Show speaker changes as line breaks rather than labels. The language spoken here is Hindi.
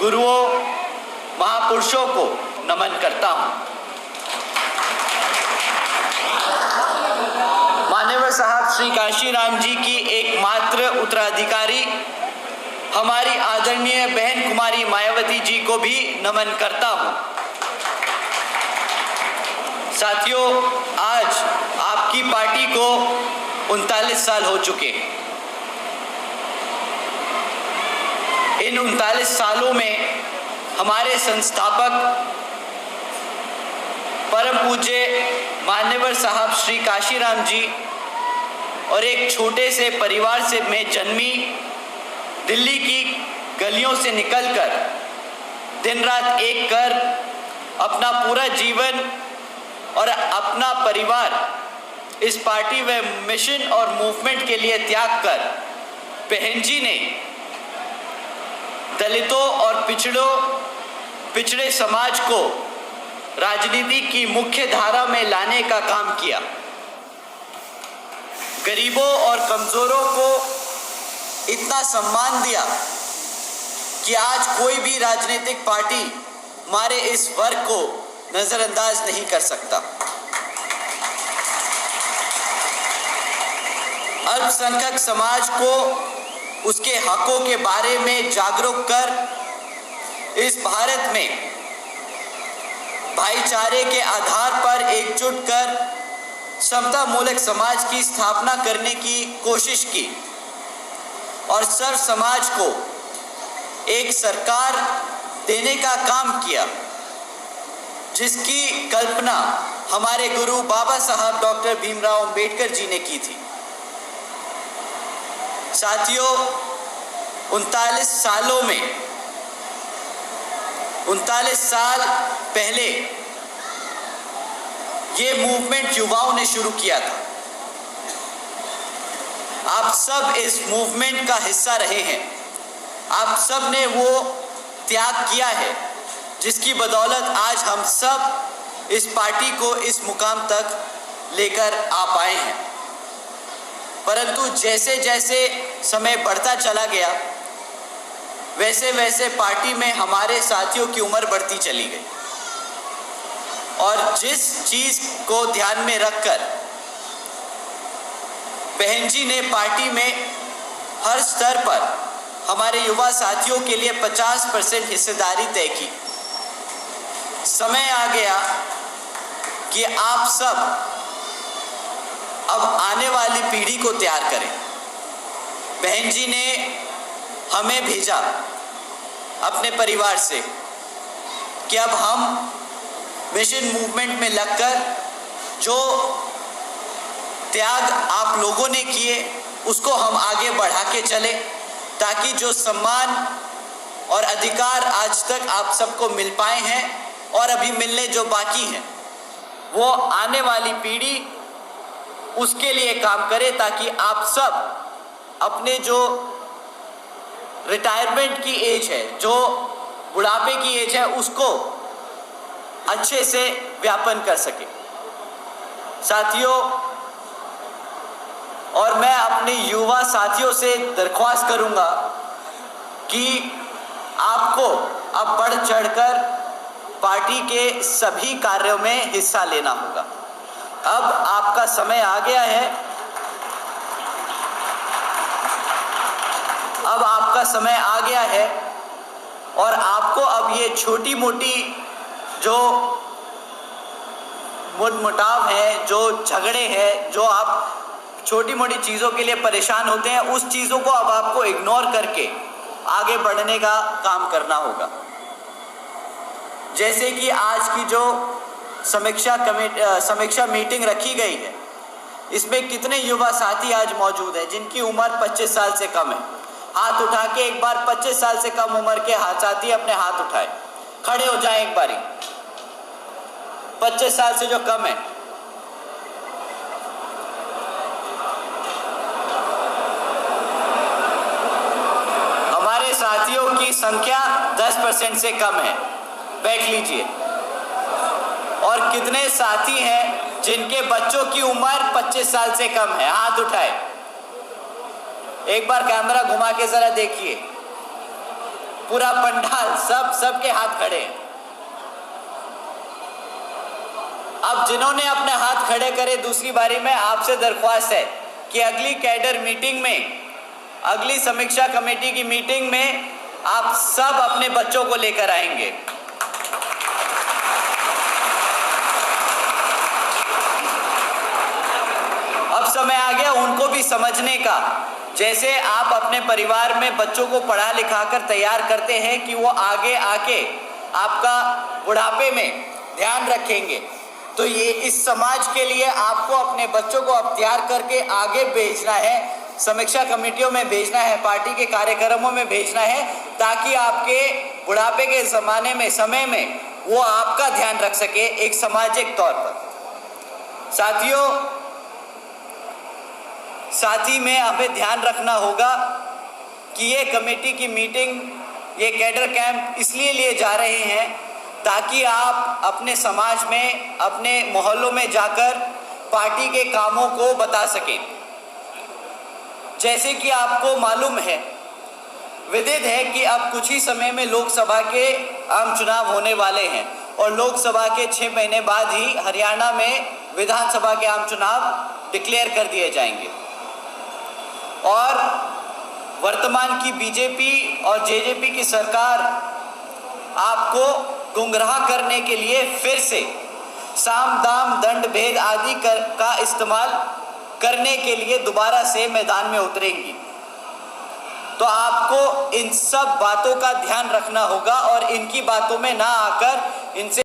गुरुओं, महापुरुषों को नमन करता हूं। मान्यवर साहब श्री काशीराम जी की एकमात्र उत्तराधिकारी हमारी आदरणीय बहन कुमारी मायावती जी को भी नमन करता हूं। साथियों, आज आपकी पार्टी को 39 साल हो चुके हैं। इन 39 सालों में हमारे संस्थापक परम पूज्य मान्यवर साहब श्री काशीराम जी और एक छोटे से परिवार से मैं जन्मी दिल्ली की गलियों से निकलकर दिन रात एक कर अपना पूरा जीवन और अपना परिवार इस पार्टी व मिशन और मूवमेंट के लिए त्याग कर बहन जी ने दलितों और पिछड़े समाज को राजनीति की मुख्य धारा में लाने का काम किया। गरीबों और कमजोरों को इतना सम्मान दिया कि आज कोई भी राजनीतिक पार्टी हमारे इस वर्ग को नजरअंदाज नहीं कर सकता। अल्पसंख्यक समाज को उसके हकों के बारे में जागरूक कर इस भारत में भाईचारे के आधार पर एकजुट कर समता मूलक समाज की स्थापना करने की कोशिश की और सर्व समाज को एक सरकार देने का काम किया, जिसकी कल्पना हमारे गुरु बाबा साहब डॉक्टर भीमराव अंबेडकर जी ने की थी। साथियों, 39 सालों में 39 साल पहले ये मूवमेंट युवाओं ने शुरू किया था। आप सब इस मूवमेंट का हिस्सा रहे हैं। आप सब ने वो त्याग किया है जिसकी बदौलत आज हम सब इस पार्टी को इस मुकाम तक लेकर आ पाए हैं। परंतु जैसे जैसे समय बढ़ता चला गया वैसे वैसे पार्टी में हमारे साथियों की उम्र बढ़ती चली गई और जिस चीज को ध्यान में रखकर बहन जी ने पार्टी में हर स्तर पर हमारे युवा साथियों के लिए 50% हिस्सेदारी तय की। समय आ गया कि आप सब अब आने वाली पीढ़ी को तैयार करें। बहन जी ने हमें भेजा अपने परिवार से कि अब हम मिशन मूवमेंट में लगकर जो त्याग आप लोगों ने किए उसको हम आगे बढ़ा के चले, ताकि जो सम्मान और अधिकार आज तक आप सबको मिल पाए हैं और अभी मिलने जो बाकी हैं वो आने वाली पीढ़ी उसके लिए काम करे, ताकि आप सब अपने जो रिटायरमेंट की एज है, जो बुढ़ापे की एज है, उसको अच्छे से व्यापन कर सके। साथियों, और मैं अपने युवा साथियों से दरख्वास्त करूंगा कि आपको अब बढ़ चढ़कर पार्टी के सभी कार्यों में हिस्सा लेना होगा। अब आपका समय आ गया है, अब आपका समय आ गया है और आपको अब ये छोटी मोटी जो मुटाव है, जो झगड़े हैं, जो आप छोटी मोटी चीज़ों के लिए परेशान होते हैं, उस चीज़ों को अब आपको इग्नोर करके आगे बढ़ने का काम करना होगा। जैसे कि आज की जो समीक्षा मीटिंग रखी गई है, इसमें कितने युवा साथी आज मौजूद हैं जिनकी उम्र 25 साल से कम है। हाथ उठा के एक बार 25 साल से कम उम्र के साथी अपने हाथ उठाए, खड़े हो जाएं एक बारी। 25 साल से जो कम है, हमारे साथियों की संख्या 10% से कम है। बैठ लीजिए। और कितने साथी हैं जिनके बच्चों की उम्र 25 साल से कम है? हाथ उठाए। एक बार कैमरा घुमा के जरा देखिए। पूरा पंडाल, सबके हाथ खड़े हैं। अब जिन्होंने अपने हाथ खड़े करे, दूसरी बारी में आपसे दरख्वास्त है कि अगली कैडर मीटिंग में, अगली समीक्षा कमेटी की मीटिंग में आप सब अपने बच्चों को लेकर आएंगे। अब समय आ गया उनको भी समझने का। जैसे आप अपने परिवार में बच्चों को पढ़ा लिखा कर तैयार करते हैं कि वो आगे आके आपका बुढ़ापे में ध्यान रखेंगे, तो ये इस समाज के लिए आपको अपने बच्चों को अब तैयार करके आगे भेजना है, समीक्षा कमेटियों में भेजना है, पार्टी के कार्यक्रमों में भेजना है, ताकि आपके बुढ़ापे के ज़माने में, समय में वो आपका ध्यान रख सके एक सामाजिक तौर पर। साथियों, साथ ही में हमें ध्यान रखना होगा कि ये कमेटी की मीटिंग, ये कैडर कैंप इसलिए लिए जा रहे हैं ताकि आप अपने समाज में, अपने मोहल्लों में जाकर पार्टी के कामों को बता सकें। जैसे कि आपको मालूम है, विदित है कि अब कुछ ही समय में लोकसभा के आम चुनाव होने वाले हैं और लोकसभा के 6 महीने बाद ही हरियाणा में विधानसभा के आम चुनाव डिक्लेयर कर दिए जाएंगे। और वर्तमान की बीजेपी और जेजेपी की सरकार आपको गुमराह करने के लिए फिर से साम दाम दंड भेद आदि का इस्तेमाल करने के लिए दोबारा से मैदान में उतरेंगी। तो आपको इन सब बातों का ध्यान रखना होगा और इनकी बातों में ना आकर इनसे